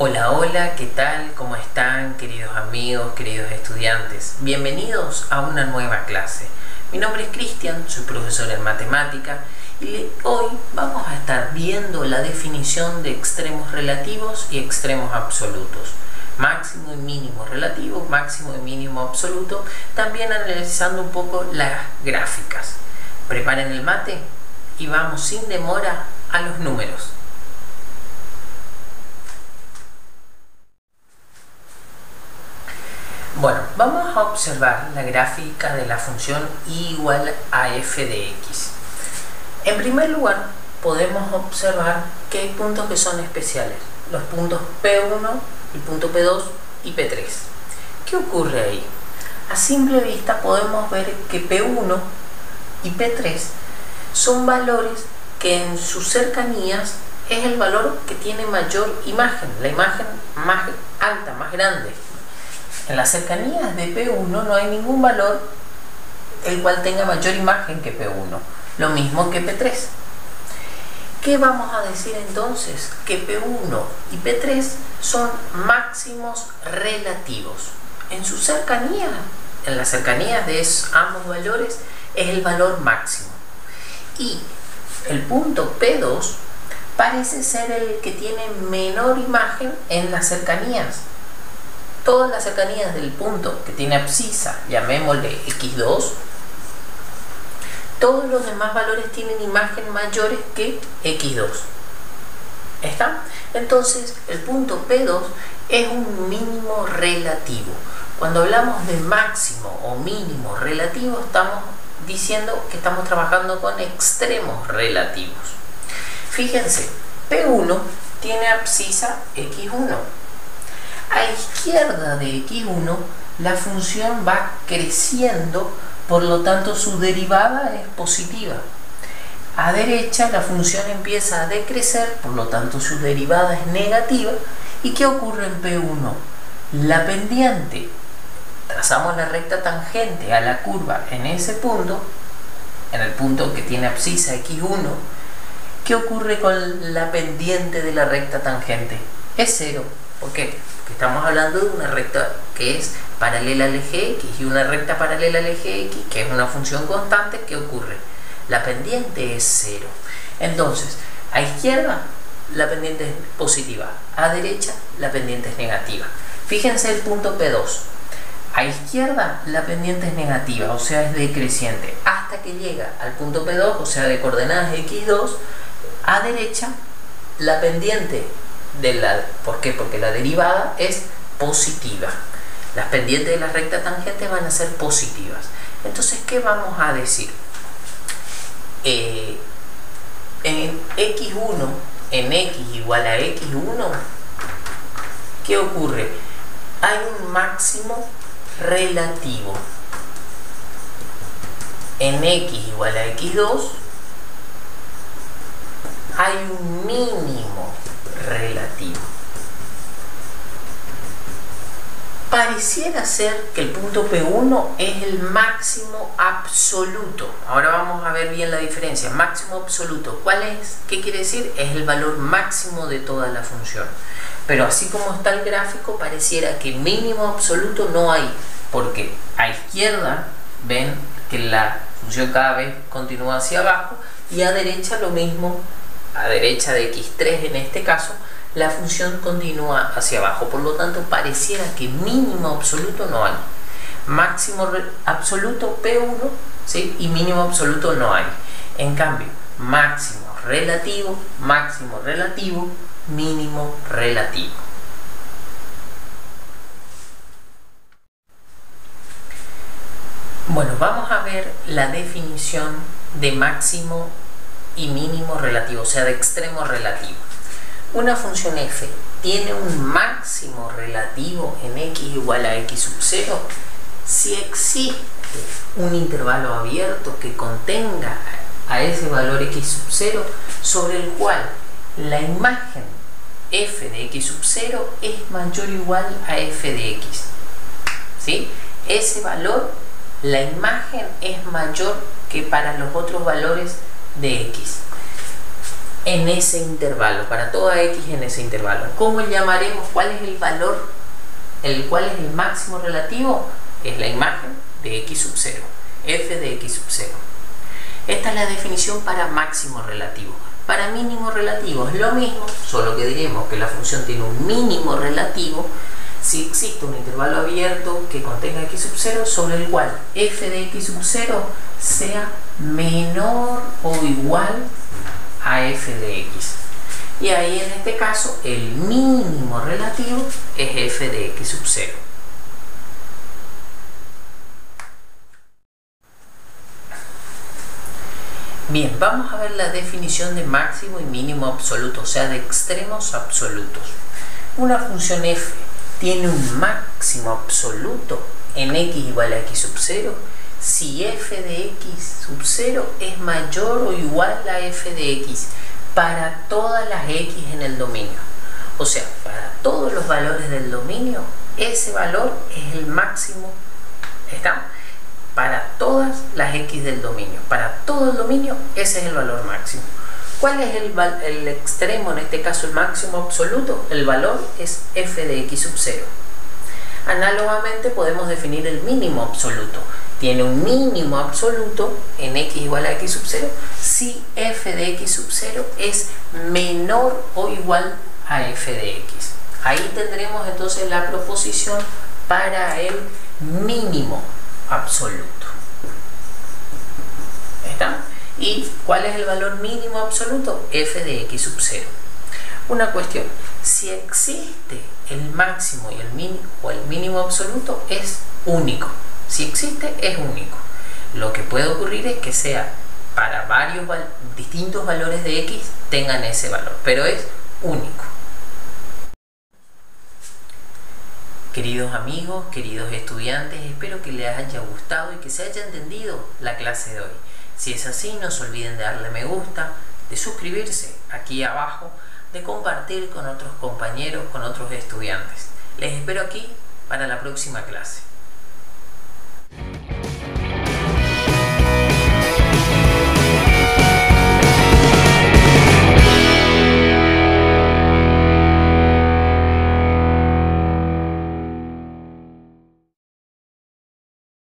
Hola, hola, ¿qué tal? ¿Cómo están, queridos amigos, queridos estudiantes? Bienvenidos a una nueva clase. Mi nombre es Cristian, soy profesor en matemática y hoy vamos a estar viendo la definición de extremos relativos y extremos absolutos. Máximo y mínimo relativo, máximo y mínimo absoluto, también analizando un poco las gráficas. Preparen el mate y vamos sin demora a los números. Bueno, vamos a observar la gráfica de la función y igual a f de x. En primer lugar, podemos observar que hay puntos que son especiales, los puntos P1, el punto P2 y P3. ¿Qué ocurre ahí? A simple vista podemos ver que P1 y P3 son valores que en sus cercanías es el valor que tiene mayor imagen, la imagen más alta, más grande. En las cercanías de P1 no hay ningún valor el cual tenga mayor imagen que P1, lo mismo que P3. ¿Qué vamos a decir entonces? Que P1 y P3 son máximos relativos. En su cercanía, en las cercanías de ambos valores, es el valor máximo. Y el punto P2 parece ser el que tiene menor imagen en las cercanías. Todas las cercanías del punto que tiene abscisa, llamémosle x2, todos los demás valores tienen imagen mayores que x2. ¿Está? Entonces, el punto P2 es un mínimo relativo. Cuando hablamos de máximo o mínimo relativo, estamos diciendo que estamos trabajando con extremos relativos. Fíjense, P1 tiene abscisa x1. A izquierda de x1 la función va creciendo, por lo tanto su derivada es positiva. A derecha la función empieza a decrecer, por lo tanto su derivada es negativa. ¿Y qué ocurre en P1? La pendiente, trazamos la recta tangente a la curva en ese punto, en el punto que tiene abscisa x1. ¿Qué ocurre con la pendiente de la recta tangente? Es 0. ¿Por qué? Porque estamos hablando de una recta que es paralela al eje x, y una recta paralela al eje x, que es una función constante. ¿Qué ocurre? La pendiente es 0. Entonces, a izquierda la pendiente es positiva, a derecha la pendiente es negativa. Fíjense el punto P2. A izquierda la pendiente es negativa, o sea es decreciente, hasta que llega al punto P2, o sea de coordenadas x2. A derecha la pendiente ¿por qué? Porque la derivada es positiva. Las pendientes de la recta tangente van a ser positivas. Entonces, ¿qué vamos a decir? En x1, en x igual a x1, ¿qué ocurre? Hay un máximo relativo. En x igual a x2 hay un mínimo relativo. Pareciera ser que el punto P1 es el máximo absoluto. Ahora vamos a ver bien la diferencia. Máximo absoluto, ¿cuál es? ¿Qué quiere decir? Es el valor máximo de toda la función. Pero así como está el gráfico, pareciera que mínimo absoluto no hay, porque a izquierda ven que la función cada vez continúa hacia abajo, y a derecha lo mismo. A derecha de x3 en este caso, la función continúa hacia abajo. Por lo tanto, pareciera que mínimo absoluto no hay. Máximo absoluto P1, ¿sí? Y mínimo absoluto no hay. En cambio, máximo relativo, mínimo relativo. Bueno, vamos a ver la definición de máximo y mínimo relativo, o sea, de extremo relativo. Una función f tiene un máximo relativo en x igual a x sub 0 si existe un intervalo abierto que contenga a ese valor x sub 0 sobre el cual la imagen f de x sub 0 es mayor o igual a f de x. ¿Sí? Ese valor, la imagen es mayor que para los otros valores de x. en ese intervalo, para toda x en ese intervalo. ¿Cómo llamaremos? ¿Cuál es el valor? ¿Cuál es el máximo relativo? Es la imagen de x sub 0, f de x sub 0. Esta es la definición para máximo relativo. Para mínimo relativo es lo mismo, solo que diremos que la función tiene un mínimo relativo si existe un intervalo abierto que contenga x sub 0 sobre el cual f de x sub 0 sea menor o igual a f de x. Y ahí en este caso el mínimo relativo es f de x sub 0. Bien, vamos a ver la definición de máximo y mínimo absoluto, o sea, de extremos absolutos. Una función f tiene un máximo absoluto en x igual a x sub 0 si f de x sub 0 es mayor o igual a f de x para todas las x en el dominio. O sea, para todos los valores del dominio, ese valor es el máximo. ¿Está? Para todas las x del dominio. Para todo el dominio, ese es el valor máximo. ¿Cuál es el extremo, en este caso el máximo absoluto? El valor es f de x sub 0. Análogamente podemos definir el mínimo absoluto. Tiene un mínimo absoluto en x igual a x sub 0 si f de x sub 0 es menor o igual a f de x. Ahí tendremos entonces la proposición para el mínimo absoluto. ¿Está? ¿Y cuál es el valor mínimo absoluto? F de x sub 0. Una cuestión, si existe el máximo y el mínimo o el mínimo absoluto, es único. Si existe, es único. Lo que puede ocurrir es que sea para varios distintos valores de x tengan ese valor, pero es único. Queridos amigos, queridos estudiantes, espero que les haya gustado y que se haya entendido la clase de hoy. Si es así, no se olviden de darle me gusta, de suscribirse aquí abajo, de compartir con otros compañeros, con otros estudiantes. Les espero aquí para la próxima clase.